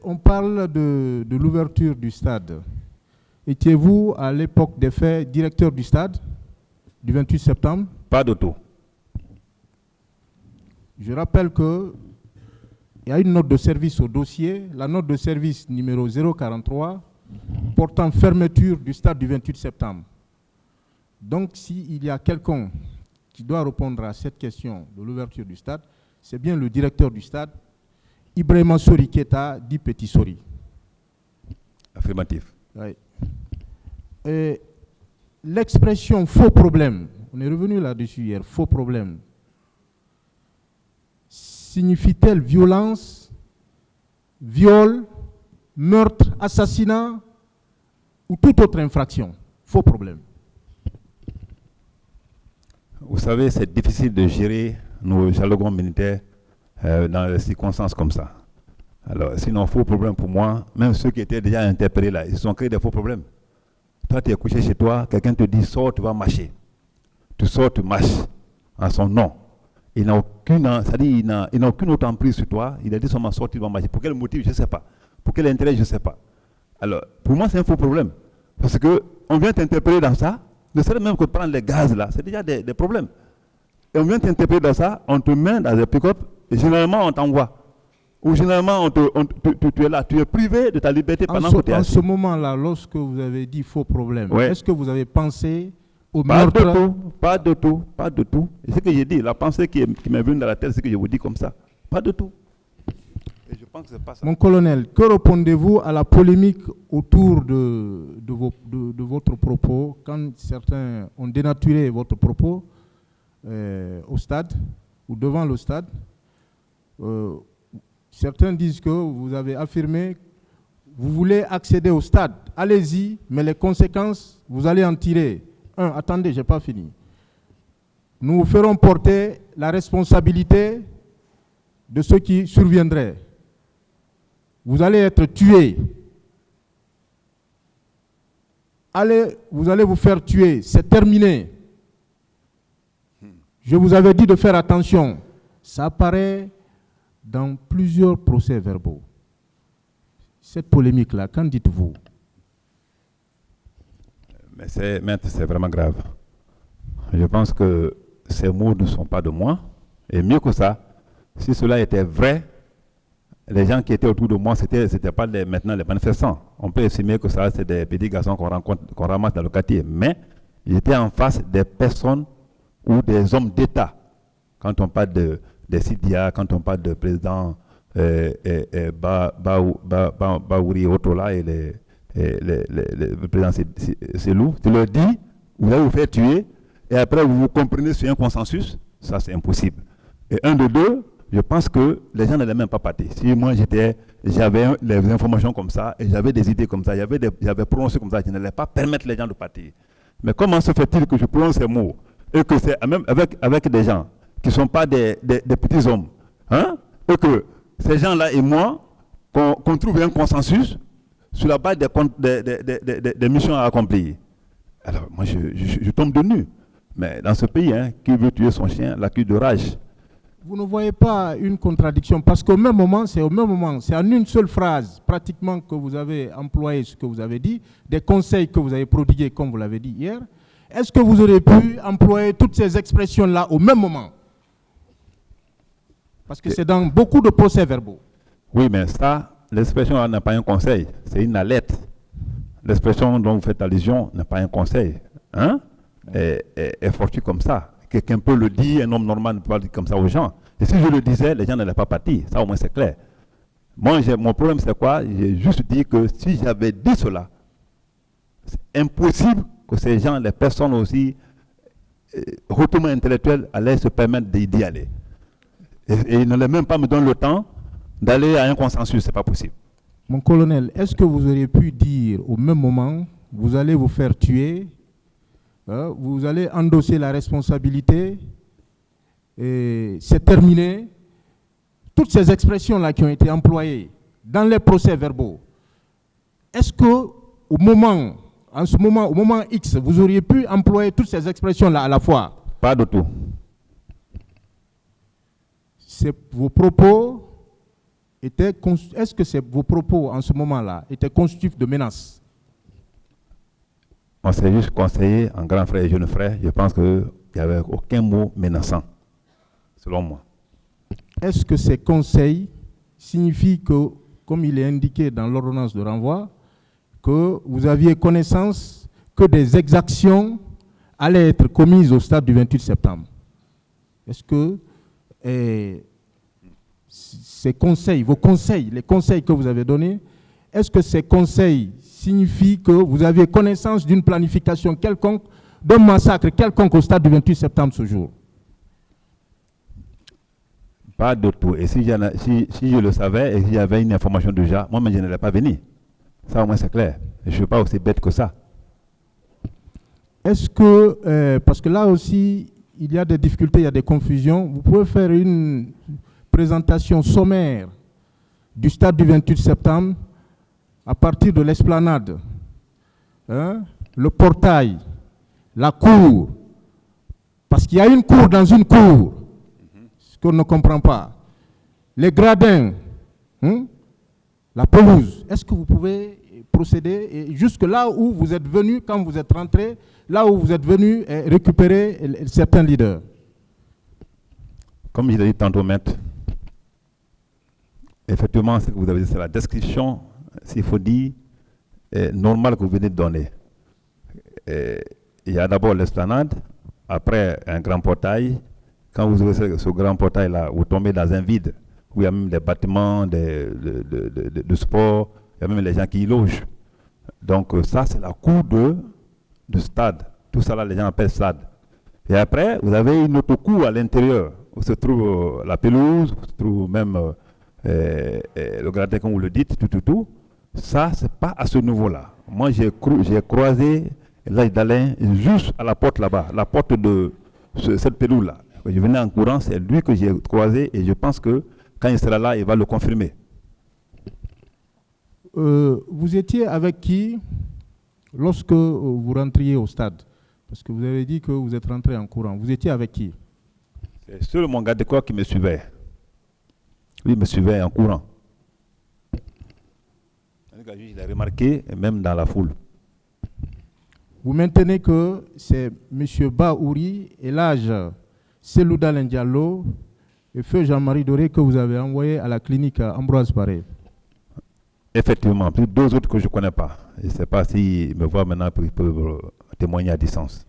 On parle de l'ouverture du stade. Étiez-vous, à l'époque des faits, directeur du stade, du 28 septembre? Pas de tout. Je rappelle qu'il y a une note de service au dossier, la note de service numéro 043, portant fermeture du stade du 28 septembre. Donc, s'il y a quelqu'un qui doit répondre à cette question de l'ouverture du stade, c'est bien le directeur du stade, Ibrahima Sori Keita, dit Petit Sori. Affirmatif. Oui. L'expression faux problème, on est revenu là-dessus hier, faux problème, signifie-t-elle violence, viol, meurtre, assassinat ou toute autre infraction? Faux problème. Vous savez, c'est difficile de gérer nos jargons militaires dans des circonstances comme ça. Alors, sinon, faux problème pour moi, même ceux qui étaient déjà interpellés là, ils ont créé des faux problèmes. Toi, tu es couché chez toi, quelqu'un te dit, sors, tu vas marcher. Tu sors, tu marches en son nom. Il n'a aucune, aucune autre emprise sur toi. Il a dit seulement sors, tu vas marcher. Pour quel motif, je ne sais pas. Pour quel intérêt, je ne sais pas. Alors, pour moi, c'est un faux problème. Parce qu'on vient t'interpeller dans ça, ne serait même que de prendre les gaz là, c'est déjà des problèmes. Et on vient t'interpeller dans ça, on te met dans des pick-up, et généralement, on t'envoie. Ou généralement, tu es là, tu es privé de ta liberté pendant que tu es assis. En ce moment-là, lorsque vous avez dit faux problème, ouais. Est-ce que vous avez pensé au meurtre? Pas de tout. Et ce que j'ai dit, la pensée qui m'est venue dans la tête, c'est que je vous dis comme ça. Pas de tout. Et je pense que c'est pas ça. Mon colonel, que répondez-vous à la polémique autour de votre propos, quand certains ont dénaturé votre propos au stade, ou devant le stade? Certains disent que vous avez affirmé, vous voulez accéder au stade, allez-y, mais les conséquences, vous allez en tirer. Attendez, je n'ai pas fini. Nous vous ferons porter la responsabilité de ce qui surviendrait. Vous allez être tué. Vous allez vous faire tuer, c'est terminé. Je vous avais dit de faire attention. Ça apparaît dans plusieurs procès-verbaux. Cette polémique-là, qu'en dites-vous? Mais c'est vraiment grave. Je pense que ces mots ne sont pas de moi. Et mieux que ça, si cela était vrai, les gens qui étaient autour de moi, c'était pas maintenant les manifestants. On peut estimer que ça, c'est des petits garçons qu'on ramasse dans le quartier. Mais j'étais en face des personnes ou des hommes d'État. Quand on parle des Sidia, quand on parle de président Baouri et autres là, et le président Selou, tu leur dis, vous allez vous faire tuer, et après vous comprenez sur un consensus, ça c'est impossible. Et un de deux, je pense que les gens n'allaient même pas partir. Si moi j'avais les informations comme ça, et j'avais des idées comme ça, j'avais prononcé comme ça, je n'allais pas permettre les gens de partir. Mais comment se fait-il que je prononce ces mots, et que c'est même avec des gens qui ne sont pas des petits hommes, hein, et que ces gens-là et moi, qu'on trouve un consensus sur la base des missions à accomplir. Alors moi je tombe de nu. Mais dans ce pays, hein, qui veut tuer son chien, l'accuse de rage. Vous ne voyez pas une contradiction, parce qu'au même moment, c'est en une seule phrase, pratiquement, que vous avez employé ce que vous avez dit, des conseils que vous avez prodigués, comme vous l'avez dit hier. Est-ce que vous aurez pu employer toutes ces expressions-là au même moment? Parce que c'est dans beaucoup de procès-verbaux. Oui, mais ça, l'expression n'a pas un conseil, c'est une alerte. L'expression dont vous faites allusion n'a pas un conseil. Hein? Est fortuit comme ça. Quelqu'un peut le dire, un homme normal ne peut pas le dire comme ça aux gens. Et si je le disais, les gens n'allaient pas partir. Ça, au moins, c'est clair. Moi, mon problème, c'est quoi? J'ai juste dit que si j'avais dit cela, c'est impossible que ces gens, les personnes aussi hautement intellectuelles, allaient se permettre d'y aller. Et ils n'allaient même pas me donner le temps d'aller à un consensus. C'est pas possible. Mon colonel, est-ce que vous auriez pu dire au même moment, vous allez vous faire tuer, vous allez endosser la responsabilité, et c'est terminé. Toutes ces expressions-là qui ont été employées dans les procès-verbaux, est-ce que au moment X, vous auriez pu employer toutes ces expressions-là à la fois? Pas du tout. Vos propos est-ce que vos propos en ce moment-là étaient constitutifs de menaces? On s'est juste conseillé en grand frère et jeune frère. Je pense qu'il n'y avait aucun mot menaçant, selon moi. Est-ce que ces conseils signifient que, comme il est indiqué dans l'ordonnance de renvoi, que vous aviez connaissance que des exactions allaient être commises au stade du 28 septembre? Est-ce que ces conseils, vos conseils, les conseils que vous avez donnés, est-ce que ces conseils signifient que vous aviez connaissance d'une planification quelconque, d'un massacre quelconque au stade du 28 septembre ce jour? Pas de tout. Et si je le savais et si j'avais une information déjà, moi-même, je n'allais pas venir. Ça, au moins, c'est clair. Je ne suis pas aussi bête que ça. Est-ce que, parce que là aussi, il y a des difficultés, il y a des confusions, vous pouvez faire une présentation sommaire du stade du 28 septembre à partir de l'esplanade, hein, le portail, la cour, parce qu'il y a une cour dans une cour, ce qu'on ne comprend pas, les gradins, hein, la pelouse. Est-ce que vous pouvez procéder et jusque là où vous êtes venu, quand vous êtes rentré, là où vous êtes venu récupérer certains leaders? Comme je l'ai dit tantôt, maître, effectivement, ce que vous avez dit, c'est la description, s'il faut dire, normale que vous venez de donner. Il y a d'abord l'esplanade, après un grand portail. Quand vous ouvrez ce grand portail-là, vous tombez dans un vide, où il y a même des bâtiments de sport, il y a même les gens qui y logent. Donc ça, c'est la cour de stade. Tout ça, là, les gens appellent stade. Et après, vous avez une autre cour à l'intérieur, où se trouve la pelouse, où se trouve même le gradin, comme vous le dites, tout. Ça, c'est pas à ce niveau-là. Moi, j'ai croisé l'âge d'Alain juste à la porte là-bas, la porte de cette pelouse-là. Je venais en courant, c'est lui que j'ai croisé et je pense que quand il sera là, il va le confirmer. Vous étiez avec qui lorsque vous rentriez au stade? Parce que vous avez dit que vous êtes rentré en courant. Vous étiez avec qui? C'est seul mon garde de corps qui me suivait. Lui me suivait en courant. Il a remarqué, même dans la foule. Vous maintenez que c'est M. Baouri et l'âge Selouda Diallo et feu Jean-Marie Doré que vous avez envoyé à la clinique Ambroise Paré? Effectivement, plus deux autres que je ne connais pas. Je ne sais pas s'ils me voient maintenant pour témoigner à distance.